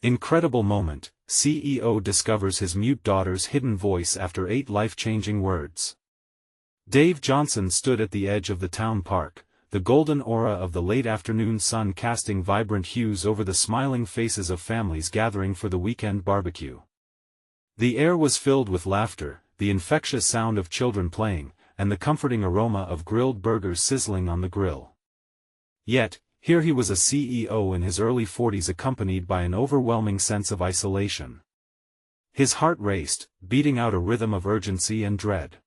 Incredible moment, CEO discovers his mute daughter's hidden voice after 8 life-changing words. Dave Johnson stood at the edge of the town park, the golden aura of the late afternoon sun casting vibrant hues over the smiling faces of families gathering for the weekend barbecue. The air was filled with laughter, the infectious sound of children playing, and the comforting aroma of grilled burgers sizzling on the grill. Yet, here he was, a CEO in his early 40s, accompanied by an overwhelming sense of isolation. His heart raced, beating out a rhythm of urgency and dread.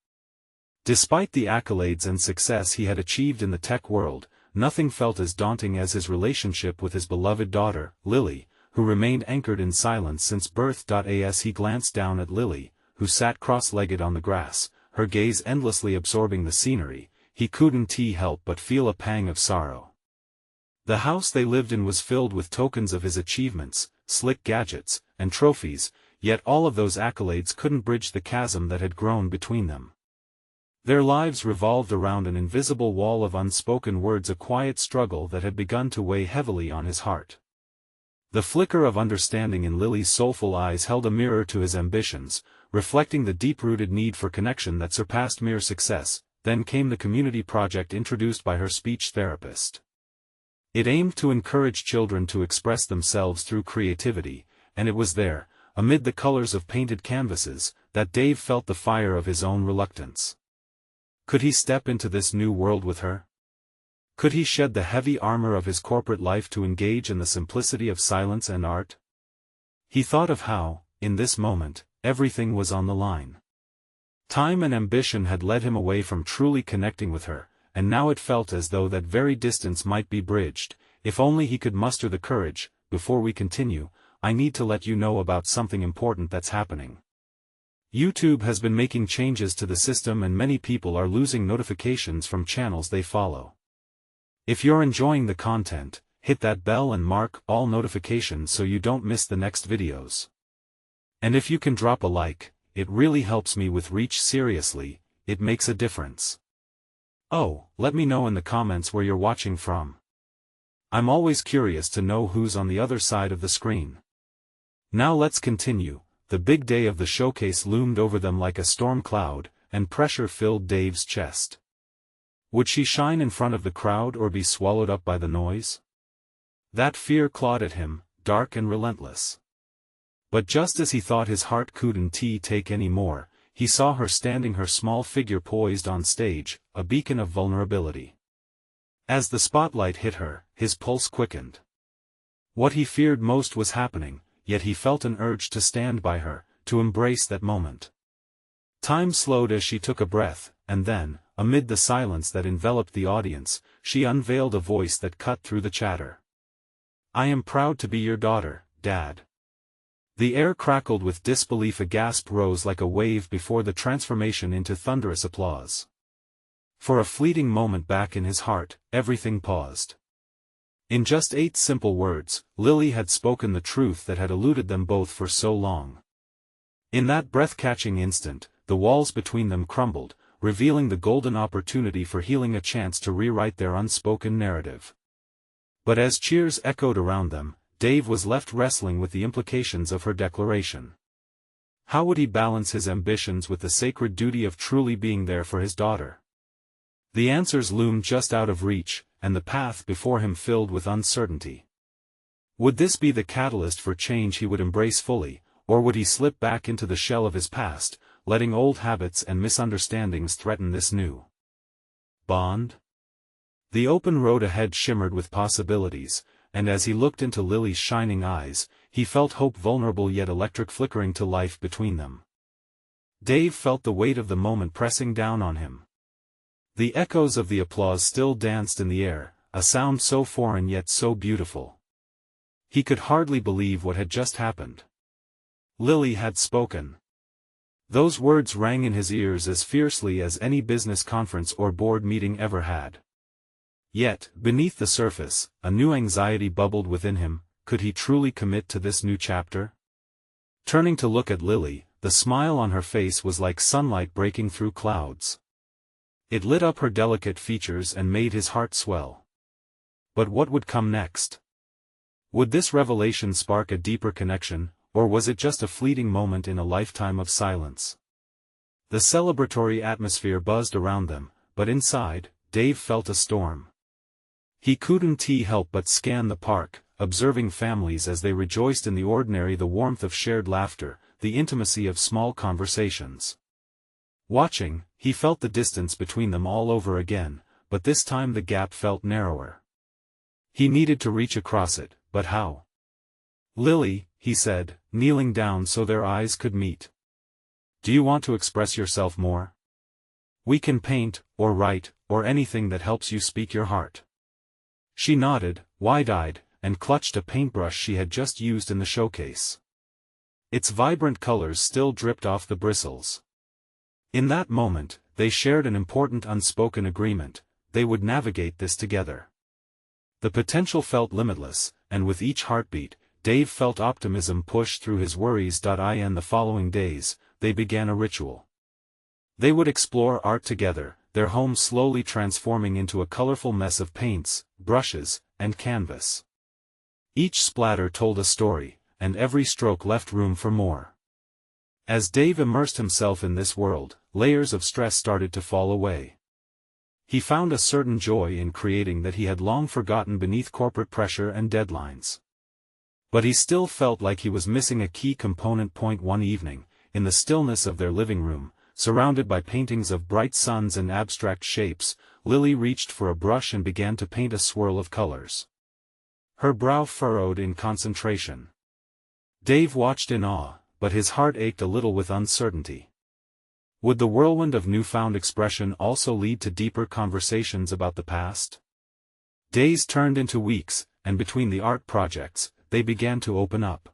Despite the accolades and success he had achieved in the tech world, nothing felt as daunting as his relationship with his beloved daughter, Lily, who remained anchored in silence since birth. As he glanced down at Lily, who sat cross-legged on the grass, her gaze endlessly absorbing the scenery, he couldn't help but feel a pang of sorrow. The house they lived in was filled with tokens of his achievements, slick gadgets, and trophies, yet all of those accolades couldn't bridge the chasm that had grown between them. Their lives revolved around an invisible wall of unspoken words, a quiet struggle that had begun to weigh heavily on his heart. The flicker of understanding in Lily's soulful eyes held a mirror to his ambitions, reflecting the deep-rooted need for connection that surpassed mere success. Then came the community project introduced by her speech therapist. It aimed to encourage children to express themselves through creativity, and it was there, amid the colors of painted canvases, that Dave felt the fire of his own reluctance. Could he step into this new world with her? Could he shed the heavy armor of his corporate life to engage in the simplicity of silence and art? He thought of how, in this moment, everything was on the line. Time and ambition had led him away from truly connecting with her, and now it felt as though that very distance might be bridged, if only he could muster the courage. Before we continue, I need to let you know about something important that's happening. YouTube has been making changes to the system and many people are losing notifications from channels they follow. If you're enjoying the content, hit that bell and mark all notifications so you don't miss the next videos. And if you can drop a like, it really helps me with reach. Seriously, it makes a difference. Oh, let me know in the comments where you're watching from. I'm always curious to know who's on the other side of the screen. Now let's continue. The big day of the showcase loomed over them like a storm cloud, and pressure filled Dave's chest. Would she shine in front of the crowd or be swallowed up by the noise? That fear clawed at him, dark and relentless. But just as he thought his heart couldn't take any more, he saw her standing, her small figure poised on stage, a beacon of vulnerability. As the spotlight hit her, his pulse quickened. What he feared most was happening, yet he felt an urge to stand by her, to embrace that moment. Time slowed as she took a breath, and then, amid the silence that enveloped the audience, she unveiled a voice that cut through the chatter. "I am proud to be your daughter, Dad." The air crackled with disbelief. A gasp rose like a wave before the transformation into thunderous applause. For a fleeting moment back in his heart, everything paused. In just 8 simple words, Lily had spoken the truth that had eluded them both for so long. In that breath-catching instant, the walls between them crumbled, revealing the golden opportunity for healing, a chance to rewrite their unspoken narrative. But as cheers echoed around them, Dave was left wrestling with the implications of her declaration. How would he balance his ambitions with the sacred duty of truly being there for his daughter? The answers loomed just out of reach, and the path before him filled with uncertainty. Would this be the catalyst for change he would embrace fully, or would he slip back into the shell of his past, letting old habits and misunderstandings threaten this new bond? The open road ahead shimmered with possibilities, and as he looked into Lily's shining eyes, he felt hope, vulnerable yet electric, flickering to life between them. Dave felt the weight of the moment pressing down on him. The echoes of the applause still danced in the air, a sound so foreign yet so beautiful. He could hardly believe what had just happened. Lily had spoken. Those words rang in his ears as fiercely as any business conference or board meeting ever had. Yet, beneath the surface, a new anxiety bubbled within him. Could he truly commit to this new chapter? Turning to look at Lily, the smile on her face was like sunlight breaking through clouds. It lit up her delicate features and made his heart swell. But what would come next? Would this revelation spark a deeper connection, or was it just a fleeting moment in a lifetime of silence? The celebratory atmosphere buzzed around them, but inside, Dave felt a storm. He couldn't help but scan the park, observing families as they rejoiced in the ordinary, the warmth of shared laughter, the intimacy of small conversations. Watching, he felt the distance between them all over again, but this time the gap felt narrower. He needed to reach across it, but how? "Lily," he said, kneeling down so their eyes could meet. "Do you want to express yourself more? We can paint, or write, or anything that helps you speak your heart." She nodded, wide-eyed, and clutched a paintbrush she had just used in the showcase. Its vibrant colors still dripped off the bristles. In that moment, they shared an important unspoken agreement: they would navigate this together. The potential felt limitless, and with each heartbeat, Dave felt optimism push through his worries. In the following days, they began a ritual. They would explore art together, their home slowly transforming into a colorful mess of paints, brushes, and canvas. Each splatter told a story, and every stroke left room for more. As Dave immersed himself in this world, layers of stress started to fall away. He found a certain joy in creating that he had long forgotten beneath corporate pressure and deadlines. But he still felt like he was missing a key component. One evening, in the stillness of their living room, surrounded by paintings of bright suns and abstract shapes, Lily reached for a brush and began to paint a swirl of colors. Her brow furrowed in concentration. Dave watched in awe, but his heart ached a little with uncertainty. Would the whirlwind of newfound expression also lead to deeper conversations about the past? Days turned into weeks, and between the art projects, they began to open up.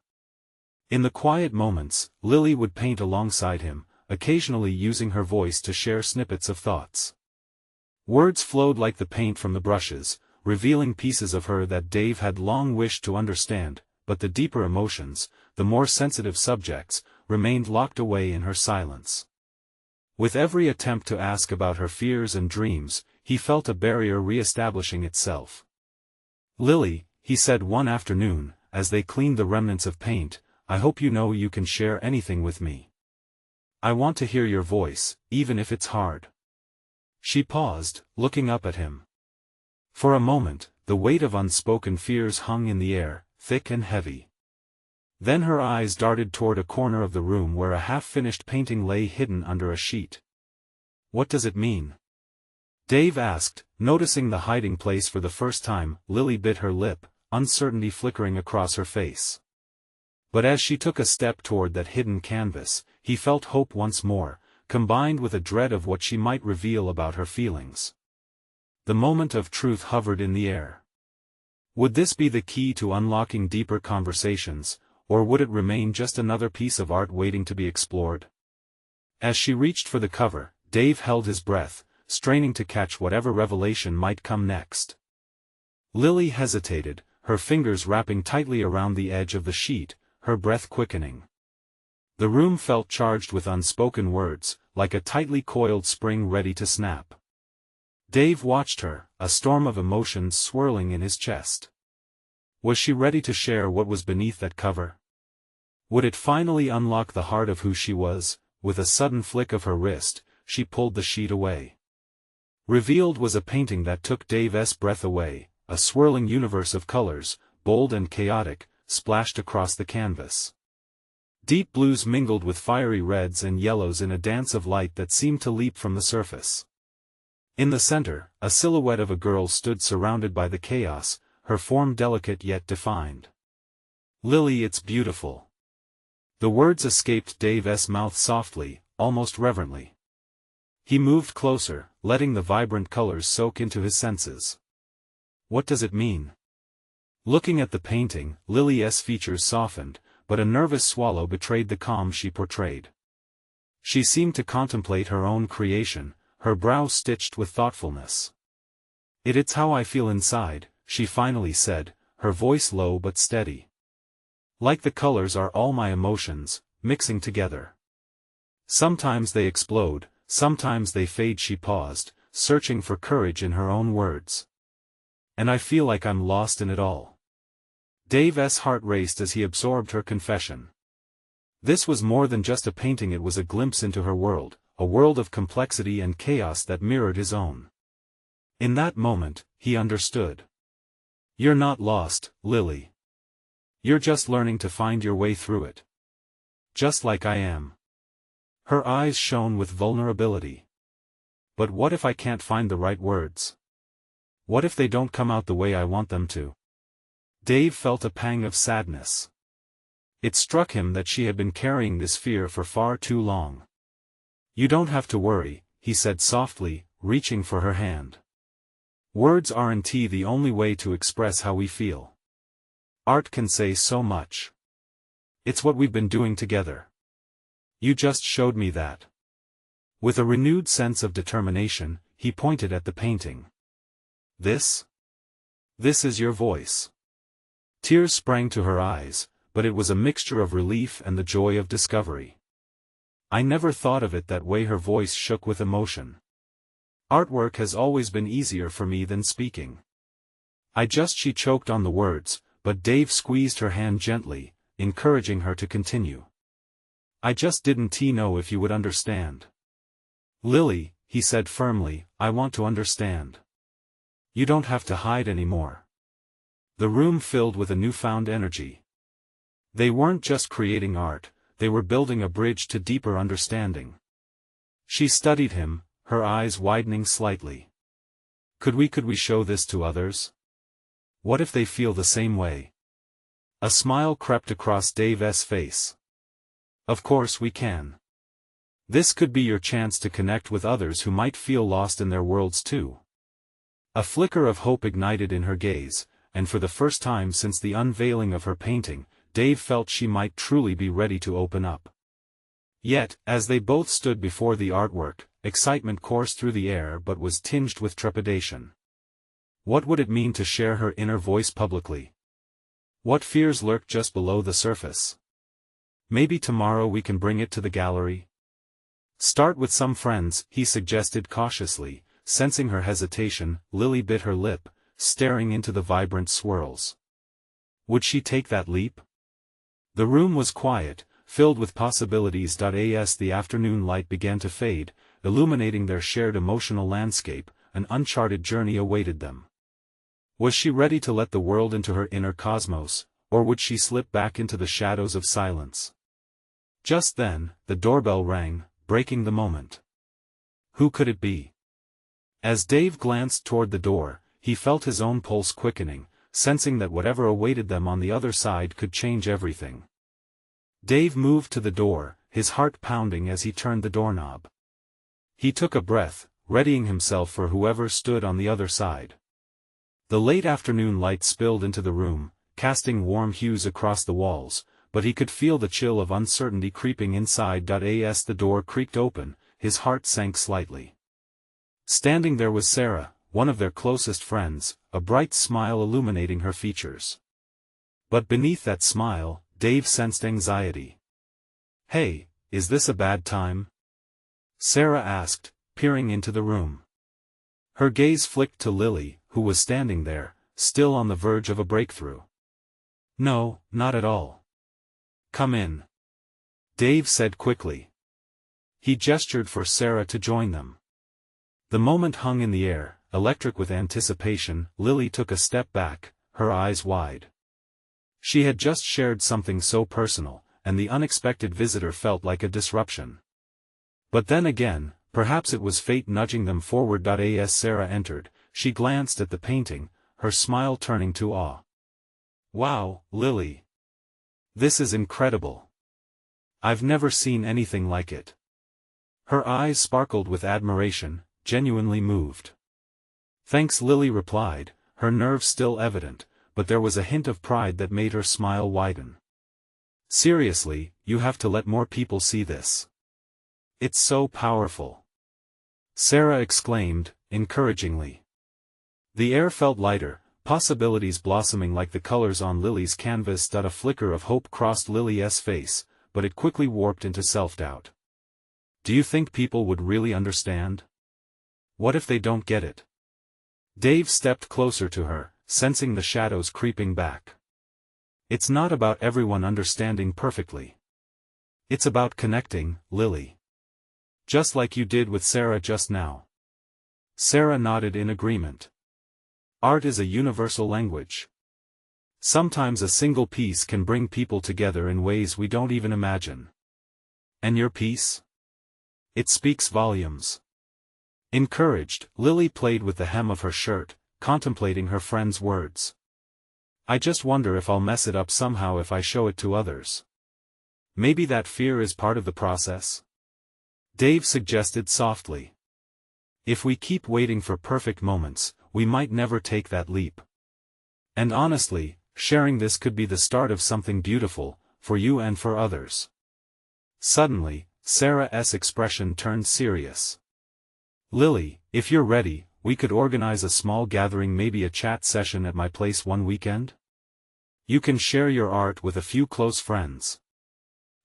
In the quiet moments, Lily would paint alongside him, occasionally using her voice to share snippets of thoughts. Words flowed like the paint from the brushes, revealing pieces of her that Dave had long wished to understand, but the deeper emotions, the more sensitive subjects, remained locked away in her silence. With every attempt to ask about her fears and dreams, he felt a barrier re-establishing itself. "Lily," he said one afternoon, as they cleaned the remnants of paint, "I hope you know you can share anything with me. I want to hear your voice, even if it's hard." She paused, looking up at him. For a moment, the weight of unspoken fears hung in the air, thick and heavy. Then her eyes darted toward a corner of the room where a half-finished painting lay hidden under a sheet. "What does it mean?" Dave asked, noticing the hiding place for the first time. Lily bit her lip, uncertainty flickering across her face. But as she took a step toward that hidden canvas, he felt hope once more, combined with a dread of what she might reveal about her feelings. The moment of truth hovered in the air. Would this be the key to unlocking deeper conversations, or would it remain just another piece of art waiting to be explored? As she reached for the cover, Dave held his breath, straining to catch whatever revelation might come next. Lily hesitated, her fingers wrapping tightly around the edge of the sheet, her breath quickening. The room felt charged with unspoken words, like a tightly coiled spring ready to snap. Dave watched her, a storm of emotions swirling in his chest. Was she ready to share what was beneath that cover? Would it finally unlock the heart of who she was? With a sudden flick of her wrist, she pulled the sheet away. Revealed was a painting that took Dave's breath away, a swirling universe of colors, bold and chaotic, splashed across the canvas. Deep blues mingled with fiery reds and yellows in a dance of light that seemed to leap from the surface. In the center, a silhouette of a girl stood surrounded by the chaos, her form delicate yet defined. "Lily, it's beautiful." The words escaped Dave's mouth softly, almost reverently. He moved closer, letting the vibrant colors soak into his senses. "What does it mean?" Looking at the painting, Lily's features softened, but a nervous swallow betrayed the calm she portrayed. She seemed to contemplate her own creation, her brow stitched with thoughtfulness. "It's how I feel inside," she finally said, her voice low but steady. "Like the colors are all my emotions, mixing together. Sometimes they explode, sometimes they fade." She paused, searching for courage in her own words. "And I feel like I'm lost in it all." Dave's heart raced as he absorbed her confession. This was more than just a painting, it was a glimpse into her world, a world of complexity and chaos that mirrored his own. In that moment, he understood. You're not lost, Lily. You're just learning to find your way through it. Just like I am. Her eyes shone with vulnerability. But what if I can't find the right words? What if they don't come out the way I want them to? Dave felt a pang of sadness. It struck him that she had been carrying this fear for far too long. You don't have to worry, he said softly, reaching for her hand. Words aren't the only way to express how we feel. Art can say so much. It's what we've been doing together. You just showed me that. With a renewed sense of determination, he pointed at the painting. This is your voice. Tears sprang to her eyes, but it was a mixture of relief and the joy of discovery. I never thought of it that way. Her voice shook with emotion. Artwork has always been easier for me than speaking. She choked on the words, but Dave squeezed her hand gently, encouraging her to continue. I just didn't know if you would understand. Lily, he said firmly, I want to understand. You don't have to hide anymore. The room filled with a newfound energy. They weren't just creating art, they were building a bridge to deeper understanding. She studied him, her eyes widening slightly. Could we show this to others? What if they feel the same way? A smile crept across Dave's face. Of course we can. This could be your chance to connect with others who might feel lost in their worlds too. A flicker of hope ignited in her gaze, and for the first time since the unveiling of her painting, Dave felt she might truly be ready to open up. Yet, as they both stood before the artwork, excitement coursed through the air but was tinged with trepidation. What would it mean to share her inner voice publicly? What fears lurked just below the surface? Maybe tomorrow we can bring it to the gallery? Start with some friends, he suggested cautiously, sensing her hesitation. Lily bit her lip, staring into the vibrant swirls. Would she take that leap? The room was quiet, filled with possibilities. As the afternoon light began to fade, illuminating their shared emotional landscape, an uncharted journey awaited them. Was she ready to let the world into her inner cosmos, or would she slip back into the shadows of silence? Just then, the doorbell rang, breaking the moment. Who could it be? As Dave glanced toward the door, he felt his own pulse quickening, sensing that whatever awaited them on the other side could change everything. Dave moved to the door, his heart pounding as he turned the doorknob. He took a breath, readying himself for whoever stood on the other side. The late afternoon light spilled into the room, casting warm hues across the walls, but he could feel the chill of uncertainty creeping inside. As the door creaked open, his heart sank slightly. Standing there was Sarah, one of their closest friends, a bright smile illuminating her features. But beneath that smile, Dave sensed anxiety. Hey, is this a bad time? Sarah asked, peering into the room. Her gaze flicked to Lily, who was standing there, still on the verge of a breakthrough. No, not at all. Come in. Dave said quickly. He gestured for Sarah to join them. The moment hung in the air, electric with anticipation. Lily took a step back, her eyes wide. She had just shared something so personal, and the unexpected visitor felt like a disruption. But then again, perhaps it was fate nudging them forward. As Sarah entered, she glanced at the painting, her smile turning to awe. Wow, Lily. This is incredible. I've never seen anything like it. Her eyes sparkled with admiration, genuinely moved. Thanks, Lily replied, her nerves still evident, but there was a hint of pride that made her smile widen. Seriously, you have to let more people see this. It's so powerful. Sarah exclaimed, encouragingly. The air felt lighter, possibilities blossoming like the colors on Lily's canvas. A flicker of hope crossed Lily's face, but it quickly warped into self-doubt. Do you think people would really understand? What if they don't get it? Dave stepped closer to her, sensing the shadows creeping back. It's not about everyone understanding perfectly. It's about connecting, Lily. Just like you did with Sarah just now. Sarah nodded in agreement. Art is a universal language. Sometimes a single piece can bring people together in ways we don't even imagine. And your piece? It speaks volumes. Encouraged, Lily played with the hem of her shirt, contemplating her friend's words. I just wonder if I'll mess it up somehow if I show it to others. Maybe that fear is part of the process? Dave suggested softly. If we keep waiting for perfect moments, we might never take that leap. And honestly, sharing this could be the start of something beautiful, for you and for others. Suddenly, Sarah's expression turned serious. Lily, if you're ready, we could organize a small gathering, maybe a chat session at my place one weekend? You can share your art with a few close friends.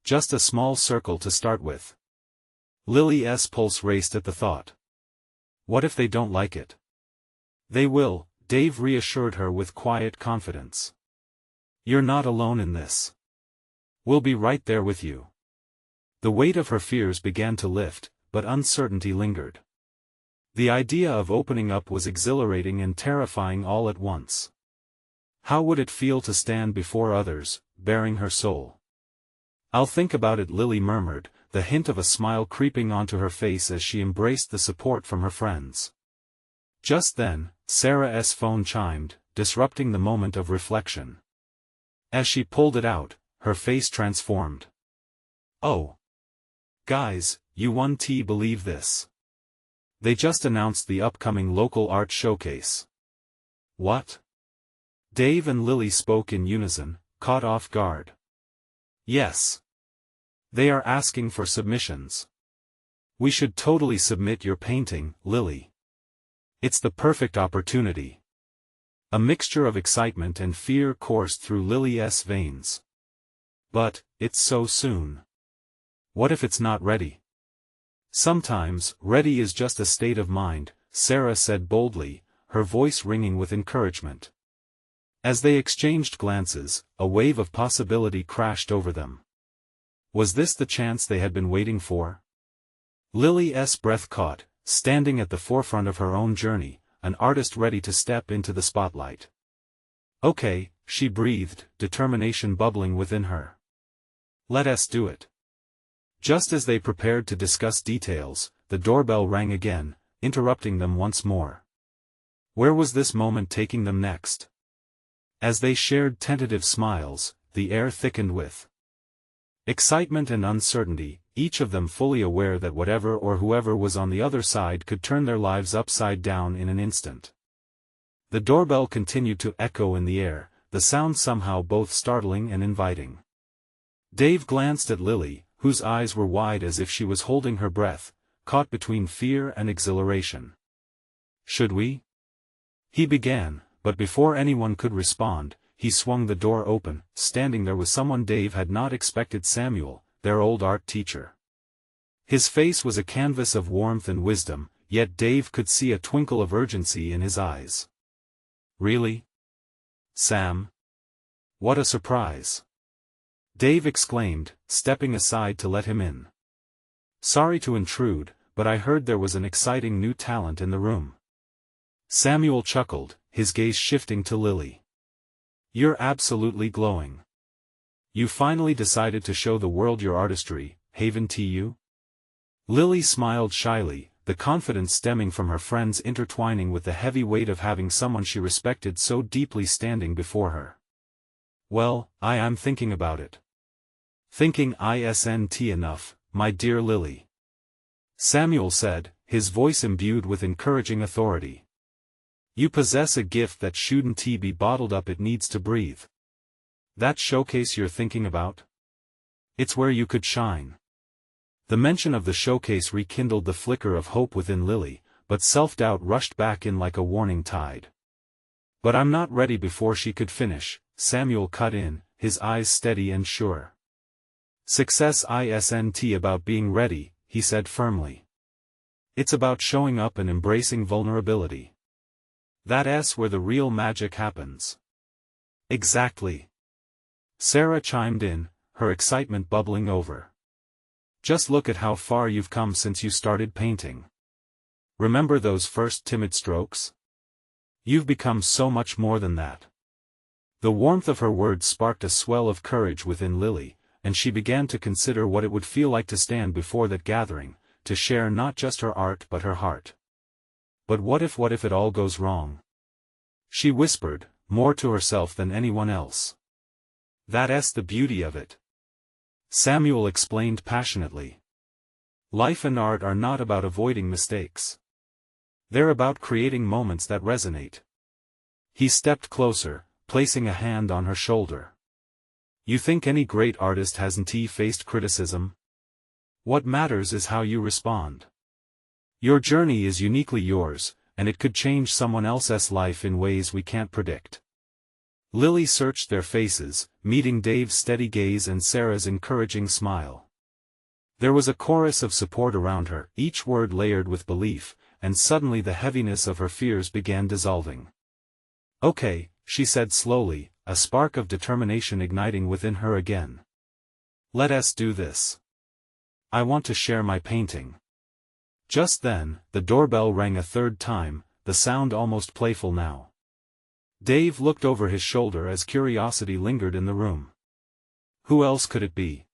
Just a small circle to start with. Lily's pulse raced at the thought. What if they don't like it? They will, Dave reassured her with quiet confidence. You're not alone in this. We'll be right there with you. The weight of her fears began to lift, but uncertainty lingered. The idea of opening up was exhilarating and terrifying all at once. How would it feel to stand before others, bearing her soul? I'll think about it, Lily murmured, the hint of a smile creeping onto her face as she embraced the support from her friends. Just then, Sarah's phone chimed, disrupting the moment of reflection. As she pulled it out, her face transformed. Oh! Guys, you won't believe this. They just announced the upcoming local art showcase. What? Dave and Lily spoke in unison, caught off guard. Yes. They are asking for submissions. We should totally submit your painting, Lily. It's the perfect opportunity. A mixture of excitement and fear coursed through Lily's veins. But, it's so soon. What if it's not ready? Sometimes, ready is just a state of mind, Sarah said boldly, her voice ringing with encouragement. As they exchanged glances, a wave of possibility crashed over them. Was this the chance they had been waiting for? Lily's breath caught, standing at the forefront of her own journey, an artist ready to step into the spotlight. Okay, she breathed, determination bubbling within her. Let us do it. Just as they prepared to discuss details, the doorbell rang again, interrupting them once more. Where was this moment taking them next? As they shared tentative smiles, the air thickened with excitement and uncertainty, each of them fully aware that whatever or whoever was on the other side could turn their lives upside down in an instant. The doorbell continued to echo in the air, the sound somehow both startling and inviting. Dave glanced at Lily, whose eyes were wide as if she was holding her breath, caught between fear and exhilaration. Should we? He began, but before anyone could respond, he swung the door open. Standing there was someone Dave had not expected: Samuel, their old art teacher. His face was a canvas of warmth and wisdom, yet Dave could see a twinkle of urgency in his eyes. Really? Sam? What a surprise! Dave exclaimed, stepping aside to let him in. Sorry to intrude, but I heard there was an exciting new talent in the room. Samuel chuckled, his gaze shifting to Lily. You're absolutely glowing. You finally decided to show the world your artistry, haven't you? Lily smiled shyly, the confidence stemming from her friends intertwining with the heavy weight of having someone she respected so deeply standing before her. Well, I am thinking about it. Thinking isn't enough, my dear Lily. Samuel said, his voice imbued with encouraging authority. You possess a gift that shouldn't be bottled up, it needs to breathe. That showcase you're thinking about? It's where you could shine. The mention of the showcase rekindled the flicker of hope within Lily, but self-doubt rushed back in like a warning tide. But I'm not ready. Before she could finish, Samuel cut in, his eyes steady and sure. Success isn't about being ready, he said firmly. It's about showing up and embracing vulnerability. That's where the real magic happens. Exactly. Sarah chimed in, her excitement bubbling over. Just look at how far you've come since you started painting. Remember those first timid strokes? You've become so much more than that. The warmth of her words sparked a swell of courage within Lily, and she began to consider what it would feel like to stand before that gathering, to share not just her art but her heart. But what if it all goes wrong? She whispered, more to herself than anyone else. That's the beauty of it. Samuel explained passionately. Life and art are not about avoiding mistakes. They're about creating moments that resonate. He stepped closer, placing a hand on her shoulder. You think any great artist hasn't faced criticism? What matters is how you respond. Your journey is uniquely yours, and it could change someone else's life in ways we can't predict. Lily searched their faces, meeting Dave's steady gaze and Sarah's encouraging smile. There was a chorus of support around her, each word layered with belief, and suddenly the heaviness of her fears began dissolving. Okay, she said slowly, a spark of determination igniting within her again. Let us do this. I want to share my painting. Just then, the doorbell rang a third time, the sound almost playful now. Dave looked over his shoulder as curiosity lingered in the room. Who else could it be?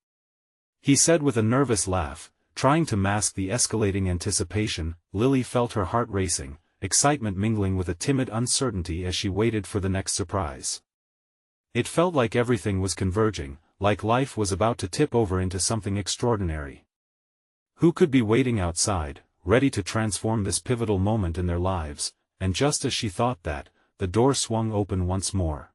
He said with a nervous laugh, trying to mask the escalating anticipation. Lily felt her heart racing, excitement mingling with a timid uncertainty as she waited for the next surprise. It felt like everything was converging, like life was about to tip over into something extraordinary. Who could be waiting outside, ready to transform this pivotal moment in their lives? And just as she thought that, the door swung open once more.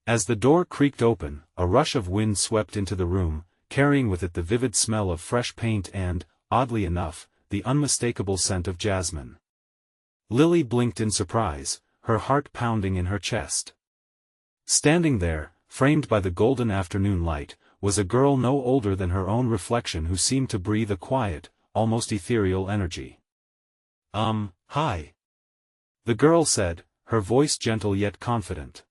As the door creaked open, a rush of wind swept into the room, carrying with it the vivid smell of fresh paint and, oddly enough, the unmistakable scent of jasmine. Lily blinked in surprise, her heart pounding in her chest. Standing there, framed by the golden afternoon light, was a girl no older than her own reflection who seemed to breathe a quiet, almost ethereal energy. Hi. The girl said, her voice gentle yet confident.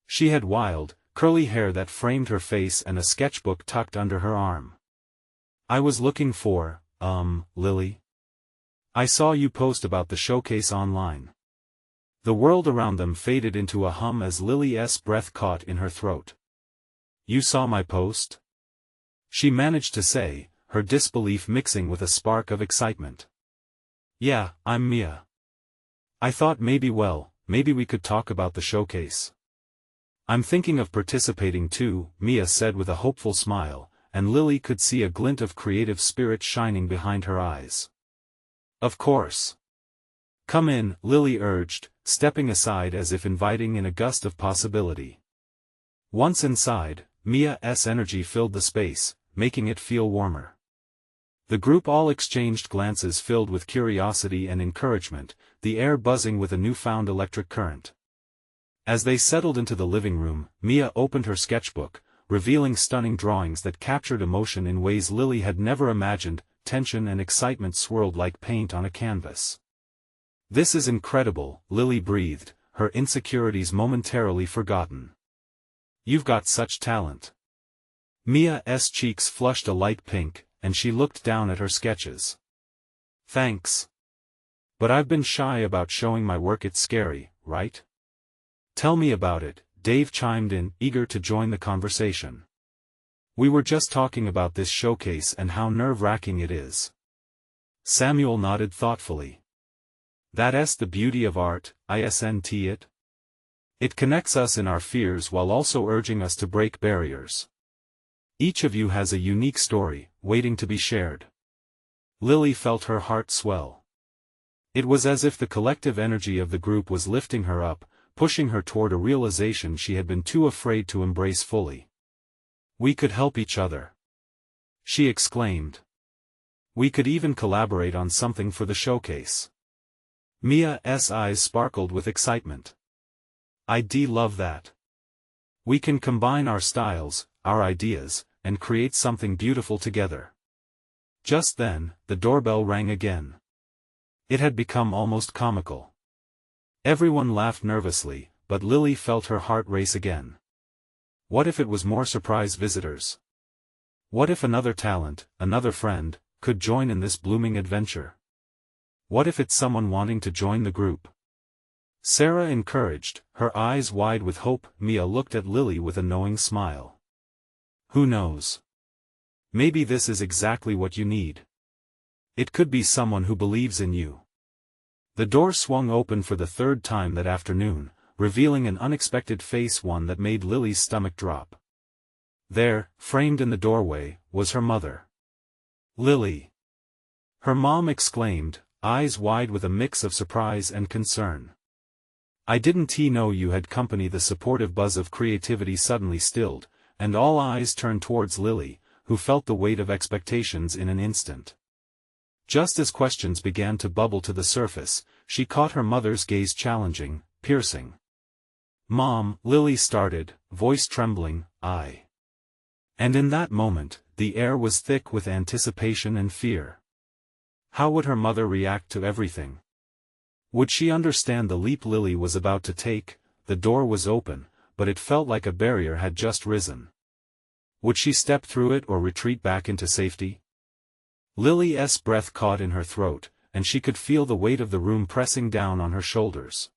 She had wild, curly hair that framed her face and a sketchbook tucked under her arm. I was looking for, Lily. I saw you post about the showcase online. The world around them faded into a hum as Lily's breath caught in her throat. You saw my post? She managed to say, her disbelief mixing with a spark of excitement. Yeah, I'm Mia. I thought maybe we could talk about the showcase. I'm thinking of participating too, Mia said with a hopeful smile, and Lily could see a glint of creative spirit shining behind her eyes. Of course. Come in, Lily urged, stepping aside as if inviting in a gust of possibility. Once inside, Mia's energy filled the space, making it feel warmer. The group all exchanged glances filled with curiosity and encouragement, the air buzzing with a newfound electric current. As they settled into the living room, Mia opened her sketchbook, revealing stunning drawings that captured emotion in ways Lily had never imagined. Tension and excitement swirled like paint on a canvas. This is incredible, Lily breathed, her insecurities momentarily forgotten. You've got such talent. Mia's cheeks flushed a light pink, and she looked down at her sketches. Thanks. But I've been shy about showing my work. It's scary, right? Tell me about it, Dave chimed in, eager to join the conversation. We were just talking about this showcase and how nerve-wracking it is. Samuel nodded thoughtfully. That's the beauty of art, isn't it? It connects us in our fears while also urging us to break barriers. Each of you has a unique story, waiting to be shared. Lily felt her heart swell. It was as if the collective energy of the group was lifting her up, pushing her toward a realization she had been too afraid to embrace fully. We could help each other. She exclaimed. We could even collaborate on something for the showcase. Mia's eyes sparkled with excitement. I'd love that. We can combine our styles, our ideas, and create something beautiful together. Just then, the doorbell rang again. It had become almost comical. Everyone laughed nervously, but Lily felt her heart race again. What if it was more surprise visitors? What if another talent, another friend, could join in this blooming adventure? What if it's someone wanting to join the group? Sarah encouraged, her eyes wide with hope. Mia looked at Lily with a knowing smile. Who knows? Maybe this is exactly what you need. It could be someone who believes in you. The door swung open for the third time that afternoon, revealing an unexpected face, one that made Lily's stomach drop. There, framed in the doorway, was her mother. Lily! Her mom exclaimed, eyes wide with a mix of surprise and concern. I didn't know you had company. The supportive buzz of creativity suddenly stilled, and all eyes turned towards Lily, who felt the weight of expectations in an instant. Just as questions began to bubble to the surface, she caught her mother's gaze, challenging, piercing. Mom, Lily started, voice trembling, I. And in that moment, the air was thick with anticipation and fear. How would her mother react to everything? Would she understand the leap Lily was about to take? The door was open, but it felt like a barrier had just risen. Would she step through it or retreat back into safety? Lily's breath caught in her throat, and she could feel the weight of the room pressing down on her shoulders.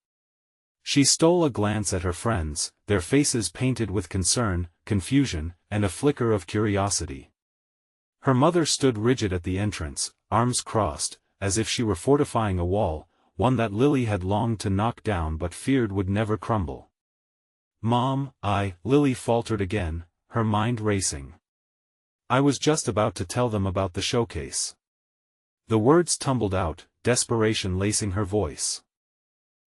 She stole a glance at her friends, their faces painted with concern, confusion, and a flicker of curiosity. Her mother stood rigid at the entrance, arms crossed, as if she were fortifying a wall, one that Lily had longed to knock down but feared would never crumble. Mom, Lily faltered again, her mind racing. I was just about to tell them about the showcase. The words tumbled out, desperation lacing her voice.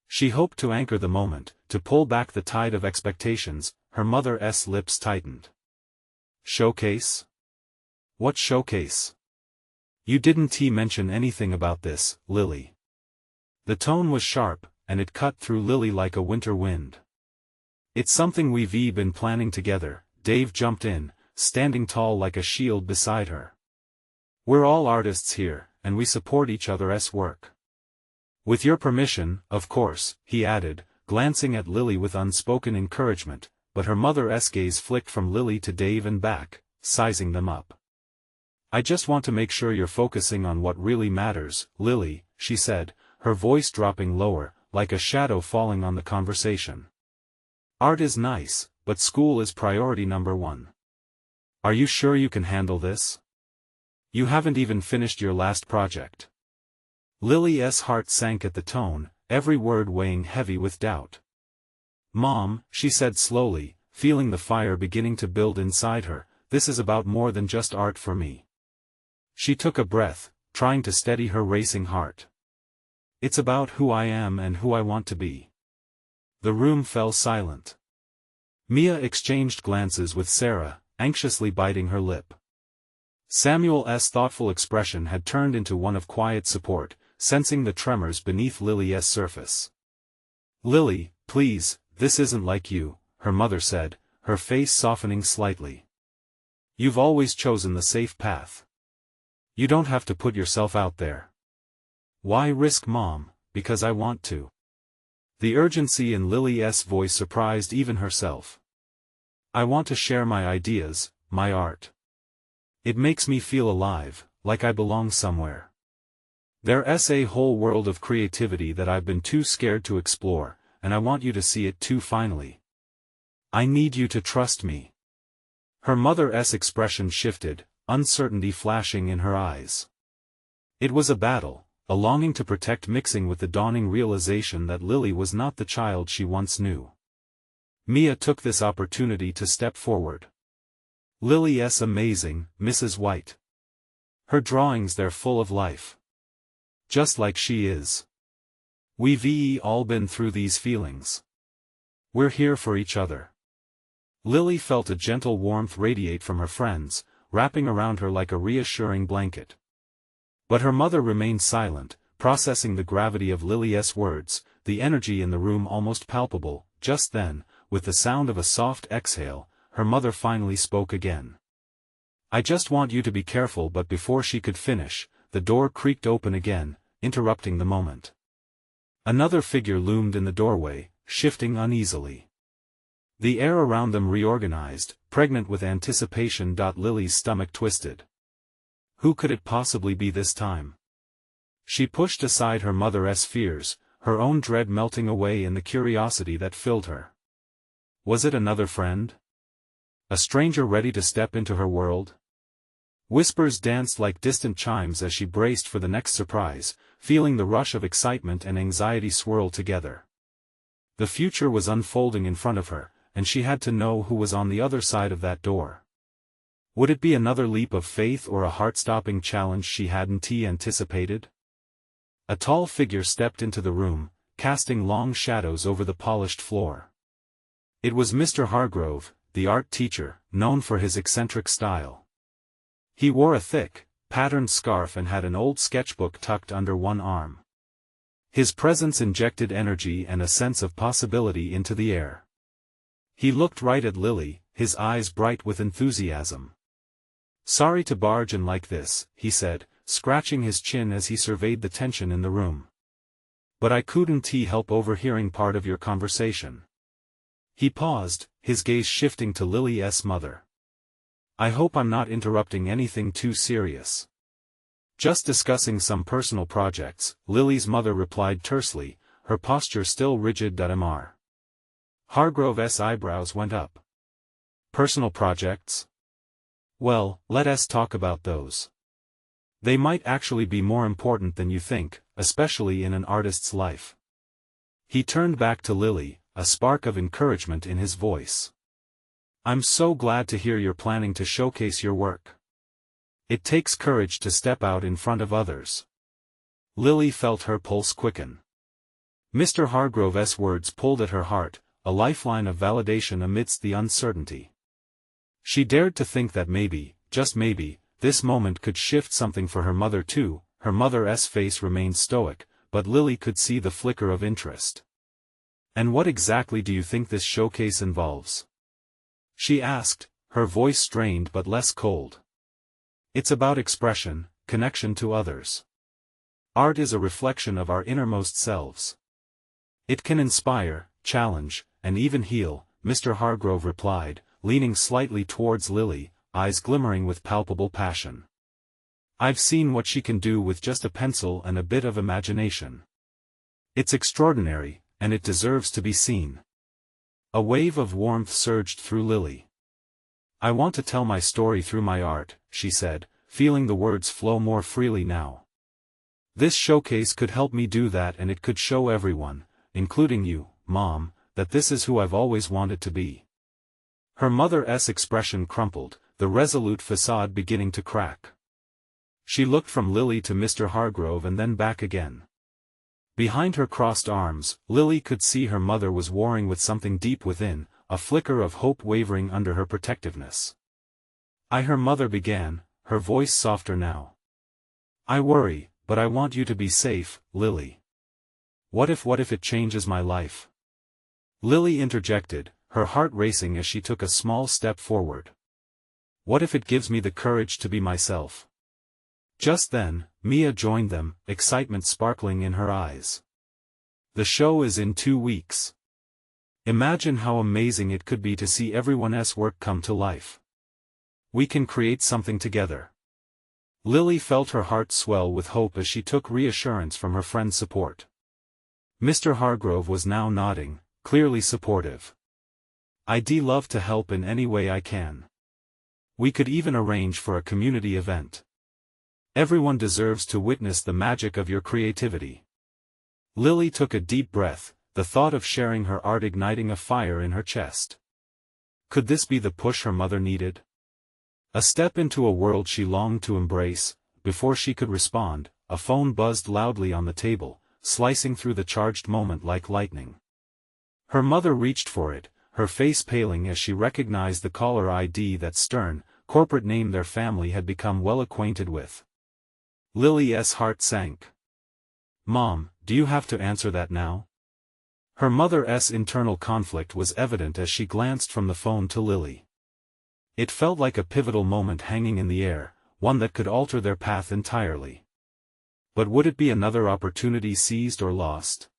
She hoped to anchor the moment, to pull back the tide of expectations. Her mother's lips tightened. Showcase? What showcase? You didn't mention anything about this, Lily. The tone was sharp, and it cut through Lily like a winter wind. It's something we've been planning together, Dave jumped in, standing tall like a shield beside her. We're all artists here, and we support each other's work. With your permission, of course, he added, glancing at Lily with unspoken encouragement, but her mother's gaze flicked from Lily to Dave and back, sizing them up. I just want to make sure you're focusing on what really matters, Lily, she said, her voice dropping lower, like a shadow falling on the conversation. Art is nice, but school is priority number one. Are you sure you can handle this? You haven't even finished your last project. Lily's heart sank at the tone, every word weighing heavy with doubt. Mom, she said slowly, feeling the fire beginning to build inside her, this is about more than just art for me. She took a breath, trying to steady her racing heart. It's about who I am and who I want to be. The room fell silent. Mia exchanged glances with Sarah, anxiously biting her lip. Samuel's thoughtful expression had turned into one of quiet support, sensing the tremors beneath Lily's surface. Lily, please, this isn't like you, her mother said, her face softening slightly. You've always chosen the safe path. You don't have to put yourself out there. Why risk, Mom? Because I want to. The urgency in Lily's voice surprised even herself. I want to share my ideas, my art. It makes me feel alive, like I belong somewhere. There's a whole world of creativity that I've been too scared to explore, and I want you to see it too finally. I need you to trust me. Her mother's expression shifted, uncertainty flashing in her eyes. It was a battle, a longing to protect mixing with the dawning realization that Lily was not the child she once knew. Mia took this opportunity to step forward. Lily's amazing, Mrs. White. Her drawings, they're full of life. Just like she is. We've all been through these feelings. We're here for each other. Lily felt a gentle warmth radiate from her friends, wrapping around her like a reassuring blanket. But her mother remained silent, processing the gravity of Lily's words, the energy in the room almost palpable. Just then, with the sound of a soft exhale, her mother finally spoke again. I just want you to be careful. But before she could finish, the door creaked open again, interrupting the moment. Another figure loomed in the doorway, shifting uneasily. The air around them reorganized, pregnant with anticipation. Lily's stomach twisted. Who could it possibly be this time? She pushed aside her mother's fears, her own dread melting away in the curiosity that filled her. Was it another friend? A stranger ready to step into her world? Whispers danced like distant chimes as she braced for the next surprise, feeling the rush of excitement and anxiety swirl together. The future was unfolding in front of her, and she had to know who was on the other side of that door. Would it be another leap of faith or a heart-stopping challenge she hadn't anticipated? A tall figure stepped into the room, casting long shadows over the polished floor. It was Mr. Hargrove, the art teacher, known for his eccentric style. He wore a thick, patterned scarf and had an old sketchbook tucked under one arm. His presence injected energy and a sense of possibility into the air. He looked right at Lily, his eyes bright with enthusiasm. "Sorry to barge in like this," he said, scratching his chin as he surveyed the tension in the room. "But I couldn't help overhearing part of your conversation." He paused, his gaze shifting to Lily's mother. "I hope I'm not interrupting anything too serious." "Just discussing some personal projects," Lily's mother replied tersely, her posture still rigid. Mr. Hargrove's eyebrows went up. "Personal projects? Well, let us talk about those. They might actually be more important than you think, especially in an artist's life." He turned back to Lily, a spark of encouragement in his voice. "I'm so glad to hear you're planning to showcase your work. It takes courage to step out in front of others." Lily felt her pulse quicken. Mr. Hargrove's words pulled at her heart, a lifeline of validation amidst the uncertainty. She dared to think that maybe, just maybe, this moment could shift something for her mother too. Her mother's face remained stoic, but Lily could see the flicker of interest. "And what exactly do you think this showcase involves?" she asked, her voice strained but less cold. "It's about expression, connection to others. Art is a reflection of our innermost selves. It can inspire, challenge, and even heal," Mr. Hargrove replied, leaning slightly towards Lily, eyes glimmering with palpable passion. "I've seen what she can do with just a pencil and a bit of imagination. It's extraordinary, and it deserves to be seen." A wave of warmth surged through Lily. "I want to tell my story through my art," she said, feeling the words flow more freely now. "This showcase could help me do that, and it could show everyone, including you, Mom, that this is who I've always wanted to be." Her mother's expression crumpled, the resolute facade beginning to crack. She looked from Lily to Mr. Hargrove and then back again. Behind her crossed arms, Lily could see her mother was warring with something deep within, a flicker of hope wavering under her protectiveness. Her mother began, her voice softer now. "I worry, but I want you to be safe, Lily." What if it changes my life?" Lily interjected, her heart racing as she took a small step forward. "What if it gives me the courage to be myself?" Just then, Mia joined them, excitement sparkling in her eyes. "The show is in 2 weeks. Imagine how amazing it could be to see everyone's work come to life. We can create something together." Lily felt her heart swell with hope as she took reassurance from her friend's support. Mr. Hargrove was now nodding, clearly supportive. "I'd love to help in any way I can. We could even arrange for a community event. Everyone deserves to witness the magic of your creativity." Lily took a deep breath, the thought of sharing her art igniting a fire in her chest. Could this be the push her mother needed? A step into a world she longed to embrace. Before she could respond, a phone buzzed loudly on the table, slicing through the charged moment like lightning. Her mother reached for it, her face paling as she recognized the caller ID, that stern, corporate name their family had become well acquainted with. Lily's heart sank. "Mom, do you have to answer that now?" Her mother's internal conflict was evident as she glanced from the phone to Lily. It felt like a pivotal moment hanging in the air, one that could alter their path entirely. But would it be another opportunity seized or lost?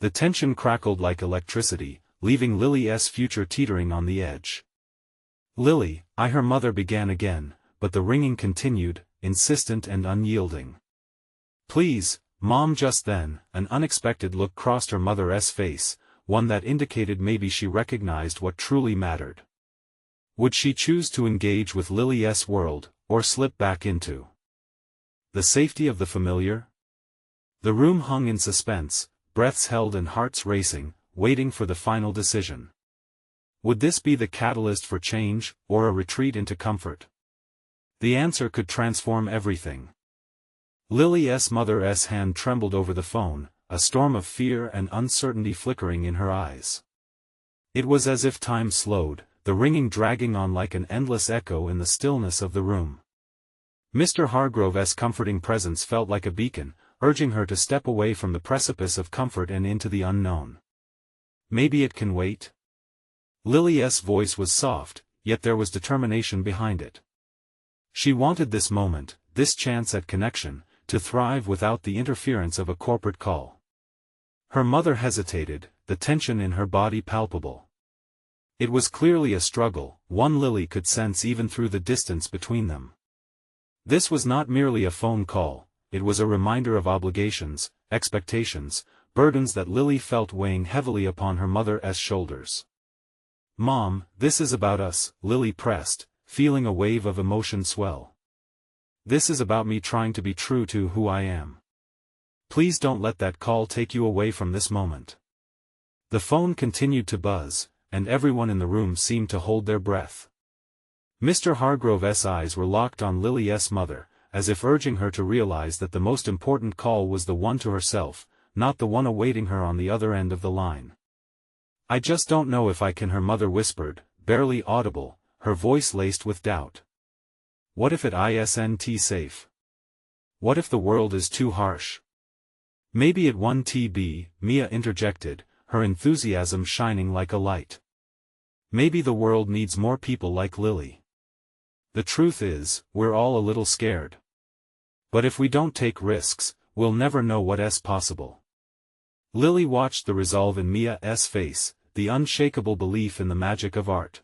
The tension crackled like electricity, leaving Lily's future teetering on the edge. "Lily, her mother began again, but the ringing continued, insistent and unyielding. "Please, Mom." Just then, an unexpected look crossed her mother's face, one that indicated maybe she recognized what truly mattered. Would she choose to engage with Lily's world, or slip back into the safety of the familiar? The room hung in suspense, breaths held and hearts racing, waiting for the final decision. Would this be the catalyst for change, or a retreat into comfort? The answer could transform everything. Lily's mother's hand trembled over the phone, a storm of fear and uncertainty flickering in her eyes. It was as if time slowed, the ringing dragging on like an endless echo in the stillness of the room. Mr. Hargrove's comforting presence felt like a beacon, urging her to step away from the precipice of comfort and into the unknown. "Maybe it can wait?" Lily's voice was soft, yet there was determination behind it. She wanted this moment, this chance at connection, to thrive without the interference of a corporate call. Her mother hesitated, the tension in her body palpable. It was clearly a struggle, one Lily could sense even through the distance between them. This was not merely a phone call, it was a reminder of obligations, expectations, burdens that Lily felt weighing heavily upon her mother's shoulders. "Mom, this is about us," Lily pressed, feeling a wave of emotion swell. "This is about me trying to be true to who I am. Please don't let that call take you away from this moment." The phone continued to buzz, and everyone in the room seemed to hold their breath. Mr. Hargrove's eyes were locked on Lily's mother, as if urging her to realize that the most important call was the one to herself, not the one awaiting her on the other end of the line. "I just don't know if I can," her mother whispered, barely audible, her voice laced with doubt. "What if it isn't safe? What if the world is too harsh?" "Maybe it won't be," Mia interjected, her enthusiasm shining like a light. "Maybe the world needs more people like Lily. The truth is, we're all a little scared. But if we don't take risks, we'll never know what's possible." Lily watched the resolve in Mia's face, the unshakable belief in the magic of art.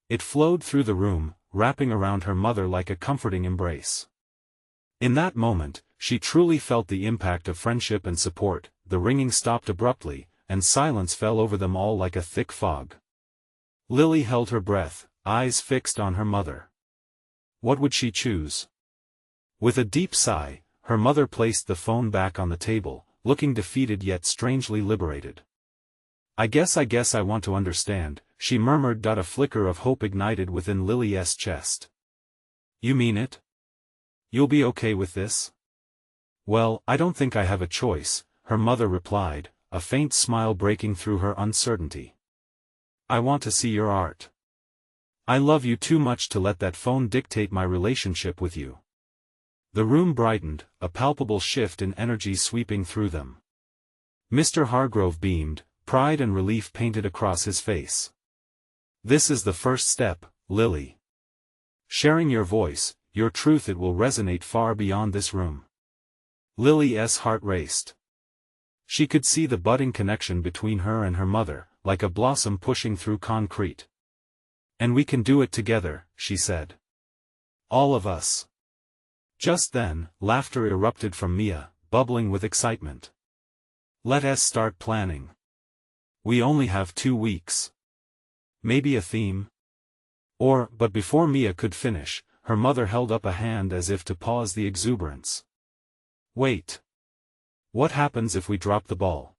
It flowed through the room, wrapping around her mother like a comforting embrace. In that moment, she truly felt the impact of friendship and support. The ringing stopped abruptly, and silence fell over them all like a thick fog. Lily held her breath, eyes fixed on her mother. What would she choose? With a deep sigh, her mother placed the phone back on the table, looking defeated yet strangely liberated. I guess I want to understand," she murmured. A flicker of hope ignited within Lily's chest. "You mean it? You'll be okay with this?" "Well, I don't think I have a choice," her mother replied, a faint smile breaking through her uncertainty. "I want to see your art. I love you too much to let that phone dictate my relationship with you." The room brightened, a palpable shift in energy sweeping through them. Mr. Hargrove beamed, pride and relief painted across his face. "This is the first step, Lily. Sharing your voice, your truth, it will resonate far beyond this room." Lily's heart raced. She could see the budding connection between her and her mother, like a blossom pushing through concrete. "And we can do it together," she said. "All of us." Just then, laughter erupted from Mia, bubbling with excitement. "Let us start planning. We only have 2 weeks. Maybe a theme?" But before Mia could finish, her mother held up a hand as if to pause the exuberance. "Wait. What happens if we drop the ball?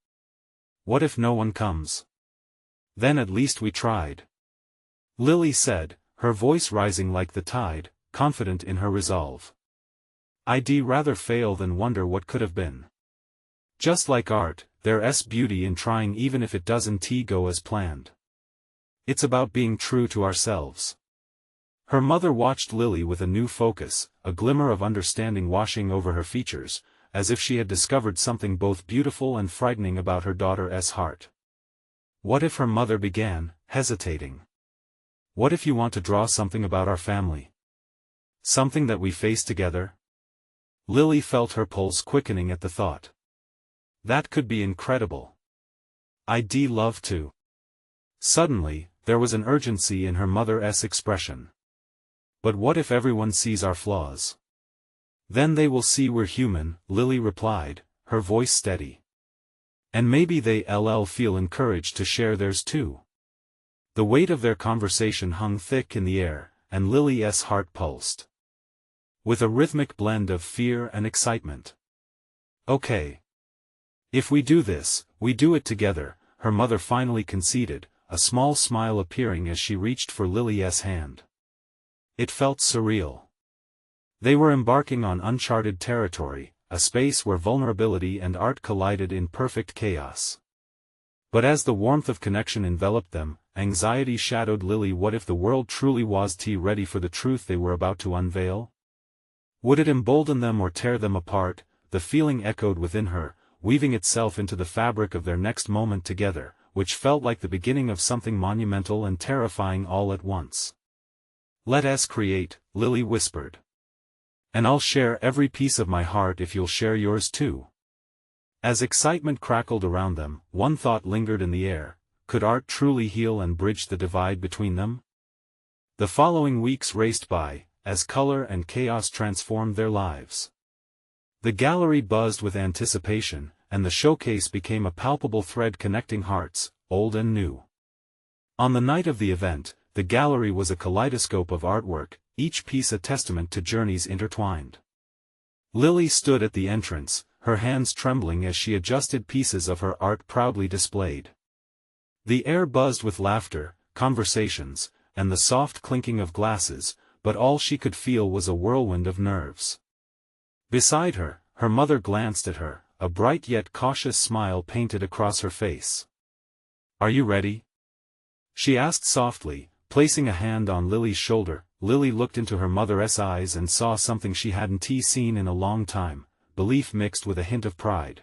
What if no one comes? Then at least we tried," Lily said, her voice rising like the tide, confident in her resolve. "I'd rather fail than wonder what could have been. Just like art, there's beauty in trying even if it doesn't go as planned. It's about being true to ourselves." Her mother watched Lily with a new focus, a glimmer of understanding washing over her features, as if she had discovered something both beautiful and frightening about her daughter's heart. "What if," her mother began, hesitating. "What if you want to draw something about our family? Something that we face together?" Lily felt her pulse quickening at the thought. "That could be incredible. I'd love to." Suddenly, there was an urgency in her mother's expression. But what if everyone sees our flaws? Then they will see we're human, Lily replied, her voice steady. And maybe they'll feel encouraged to share theirs too. The weight of their conversation hung thick in the air, and Lily's heart pulsed with a rhythmic blend of fear and excitement. Okay. If we do this, we do it together, her mother finally conceded, a small smile appearing as she reached for Lily's hand. It felt surreal. They were embarking on uncharted territory, a space where vulnerability and art collided in perfect chaos. But as the warmth of connection enveloped them, anxiety shadowed Lily. What if the world truly was ready for the truth they were about to unveil? Would it embolden them or tear them apart? The feeling echoed within her, weaving itself into the fabric of their next moment together, which felt like the beginning of something monumental and terrifying all at once. Let us create, Lily whispered. And I'll share every piece of my heart if you'll share yours too. As excitement crackled around them, one thought lingered in the air: could art truly heal and bridge the divide between them? The following weeks raced by, as color and chaos transformed their lives. The gallery buzzed with anticipation, and the showcase became a palpable thread connecting hearts, old and new. On the night of the event, the gallery was a kaleidoscope of artwork, each piece a testament to journeys intertwined. Lily stood at the entrance, her hands trembling as she adjusted pieces of her art proudly displayed. The air buzzed with laughter, conversations, and the soft clinking of glasses, but all she could feel was a whirlwind of nerves. Beside her, her mother glanced at her, a bright yet cautious smile painted across her face. "Are you ready?" she asked softly, placing a hand on Lily's shoulder. Lily looked into her mother's eyes and saw something she hadn't seen in a long time, belief mixed with a hint of pride.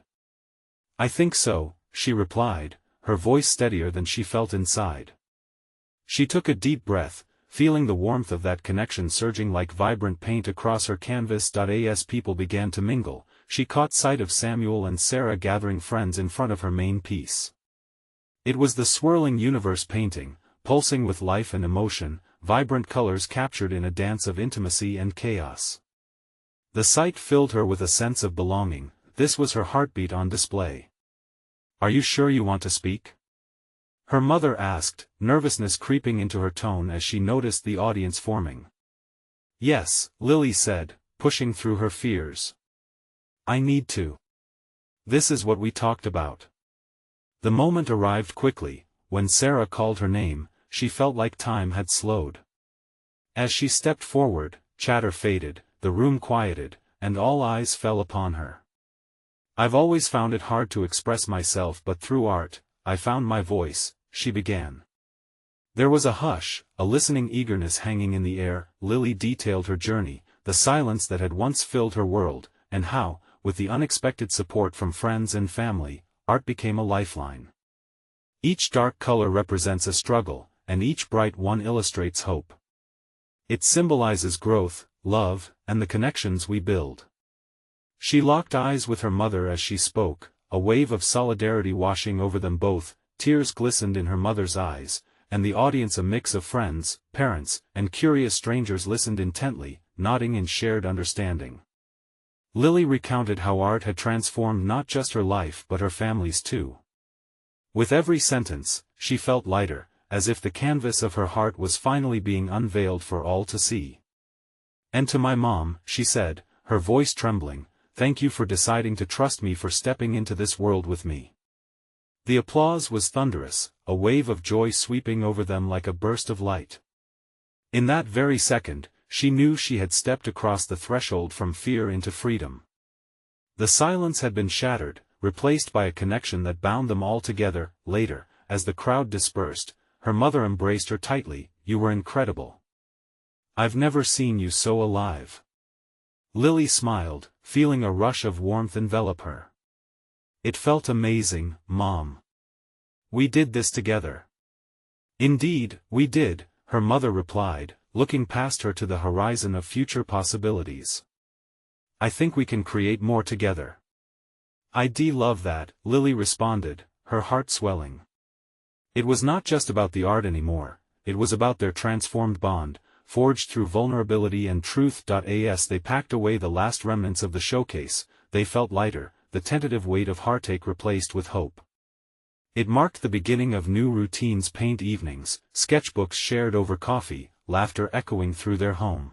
"I think so," she replied, her voice steadier than she felt inside. She took a deep breath, feeling the warmth of that connection surging like vibrant paint across her canvas. As people began to mingle, she caught sight of Samuel and Sarah gathering friends in front of her main piece. It was the swirling universe painting, pulsing with life and emotion, vibrant colors captured in a dance of intimacy and chaos. The sight filled her with a sense of belonging. This was her heartbeat on display. "Are you sure you want to speak?" her mother asked, nervousness creeping into her tone as she noticed the audience forming. "Yes," Lily said, pushing through her fears. "I need to. This is what we talked about." The moment arrived quickly. When Sarah called her name, she felt like time had slowed. As she stepped forward, chatter faded, the room quieted, and all eyes fell upon her. "I've always found it hard to express myself, but through art, I found my voice," she began. There was a hush, a listening eagerness hanging in the air. Lily detailed her journey, the silence that had once filled her world, and how, with the unexpected support from friends and family, art became a lifeline. Each dark color represents a struggle, and each bright one illustrates hope. It symbolizes growth, love, and the connections we build. She locked eyes with her mother as she spoke, a wave of solidarity washing over them both. Tears glistened in her mother's eyes, and the audience, a mix of friends, parents, and curious strangers, listened intently, nodding in shared understanding. Lily recounted how art had transformed not just her life but her family's too. With every sentence, she felt lighter, as if the canvas of her heart was finally being unveiled for all to see. "And to my mom," she said, her voice trembling, "thank you for deciding to trust me, for stepping into this world with me." The applause was thunderous, a wave of joy sweeping over them like a burst of light. In that very second, she knew she had stepped across the threshold from fear into freedom. The silence had been shattered, replaced by a connection that bound them all together. Later, as the crowd dispersed, her mother embraced her tightly. "You were incredible. I've never seen you so alive." Lily smiled, feeling a rush of warmth envelop her. "It felt amazing, Mom. We did this together." "Indeed, we did," her mother replied, looking past her to the horizon of future possibilities. "I think we can create more together." "I'd love that," Lily responded, her heart swelling. It was not just about the art anymore, it was about their transformed bond, forged through vulnerability and truth. As they packed away the last remnants of the showcase, they felt lighter, the tentative weight of heartache replaced with hope. It marked the beginning of new routines: paint evenings, sketchbooks shared over coffee, laughter echoing through their home.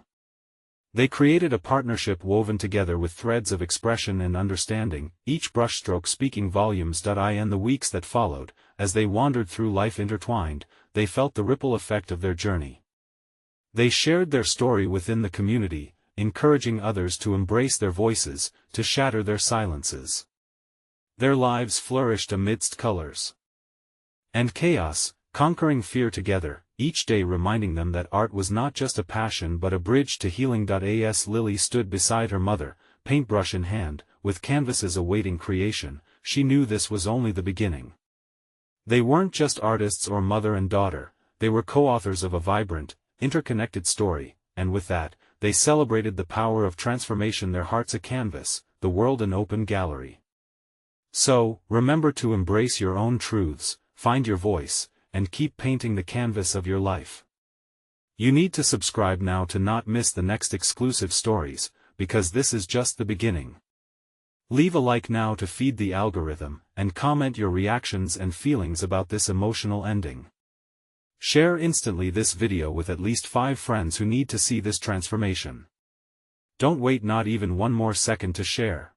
They created a partnership woven together with threads of expression and understanding, each brushstroke speaking volumes. In the weeks that followed, as they wandered through life intertwined, they felt the ripple effect of their journey. They shared their story within the community, encouraging others to embrace their voices, to shatter their silences. Their lives flourished amidst colors and chaos, conquering fear together, each day reminding them that art was not just a passion but a bridge to healing. As Lily stood beside her mother, paintbrush in hand, with canvases awaiting creation, she knew this was only the beginning. They weren't just artists or mother and daughter, they were co-authors of a vibrant, interconnected story, and with that, they celebrated the power of transformation, their hearts a canvas, the world an open gallery. So, remember to embrace your own truths, find your voice, and keep painting the canvas of your life. You need to subscribe now to not miss the next exclusive stories, because this is just the beginning. Leave a like now to feed the algorithm, and comment your reactions and feelings about this emotional ending. Share instantly this video with at least 5 friends who need to see this transformation. Don't wait not even one more second to share.